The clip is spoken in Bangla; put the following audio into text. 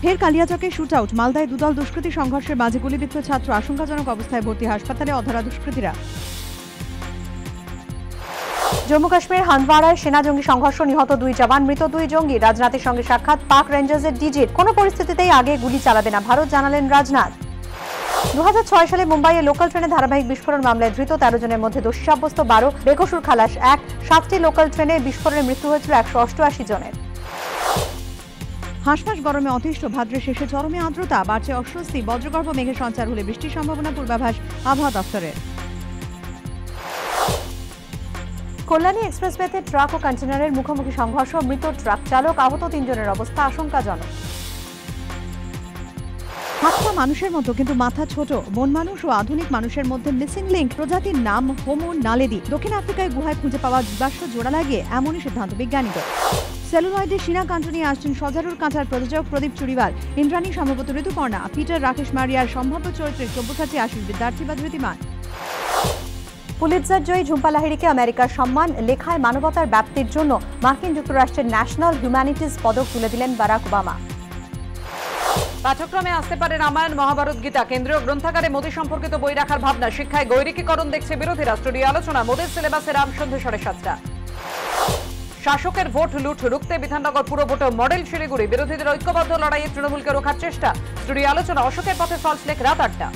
ফের কালিয়াচকে শুট আউট। মালদায় দুদল দুষ্কৃতী সংঘর্ষের মাঝে গুলিবিদ্ধ ছাত্র আশঙ্কাজনক অবস্থায় ভর্তি হাসপাতালে, অধরা দুষ্কৃতীরা। জম্মু কাশ্মীর হান্দওয়ারায় সেনা জঙ্গি সংঘর্ষ, নিহত 2 জওয়ান, মৃত 2 জঙ্গি। রাজনাথের সঙ্গে সাক্ষাৎ পাক রেঞ্জার্সের ডিজির। কোনো পরিস্থিতিতেই আগে গুলি চালাবে না ভারত, জানালেন রাজনাথ। 2006 সালে মুম্বাইয়ে লোকাল ট্রেনে ধারাবাহিক বিস্ফোরণ মামলায় ধৃত 13 জনের মধ্যে দোষী সাব্যস্ত 12, বেকসুর খালাস 1। 7টি লোকাল ট্রেনে বিস্ফোরণে মৃত্যু হয়েছিল 188 জনের। হাঁসফাঁস গরমে অতিষ্ঠ, ভাদ্রের শেষে চরমে আর্দ্রতা, বাড়ছে অস্বস্তি। বজ্রগর্ভ মেঘের সঞ্চার হলে বৃষ্টির সম্ভাবনা, পূর্বাভাস আবহাওয়া দফতরের। কল্যাণী এক্সপ্রেসওয়েতে ট্রাক ও কন্টেনারের মুখোমুখি সংঘর্ষ, মৃত ট্রাক চালক, আহত 3 জনের অবস্থা আশঙ্কাজনক। হাতটা মানুষের মতো কিন্তু মাথা ছোট। বন মানুষ ও আধুনিক মানুষের মধ্যে মিসিং লিঙ্ক। প্রজাতির নাম হোমো নালেদি। দক্ষিণ আফ্রিকায় গুহায় খুঁজে পাওয়া জীবাশ্ম জোড়া লাগিয়ে এমনই সিদ্ধান্ত বিজ্ঞানীদের। সেলুলয়েডের সিনাকান্ত নিয়ে আসছেন সজারুর কাঁচার প্রযোজক প্রদীপ চুড়িওয়াল, ইন্দ্রাণী, সম্ভবত ঋতুপর্ণা, পিটার, রাকেশ মারিয়ার সম্ভাব্য চরিত্রে সব্যসাচী আশিস বিদ্যার্থী বা ধৃতিমান। পুলিৎজার জয়ী ঝুম্পা লাহিড়ীকে আমেরিকার সম্মান, লেখায় মানবতার ব্যাপ্তির জন্য মার্কিন যুক্তরাষ্ট্রের ন্যাশনাল হিউম্যানিটিজ পদক তুলে দিলেন বারাক ওবামা। পাঠ্যক্রমে আসতে পারে রামায়ণ, মহাভারত, গীতা। কেন্দ্রীয় গ্রন্থাগারে মোদী সম্পর্কিত বই রাখার ভাবনা। শিক্ষায় গৈরিকীকরণ দেখছে বিরোধীরা। স্টুডিও আলোচনা। মোদীর সিলেবাসে রাম সন্ধ্যে 7:30। শাসকের ভোট লুট রুখতে বিধাননগর পুর ভোটে মডেল শিলিগুড়ি। বিরোধীদের ঐক্যবদ্ধ লড়াইয়ে তৃণমূলকে রোখার চেষ্টা। স্টুডিও আলোচনা। অশোকের পথে ফলস লেক রাত 8টা।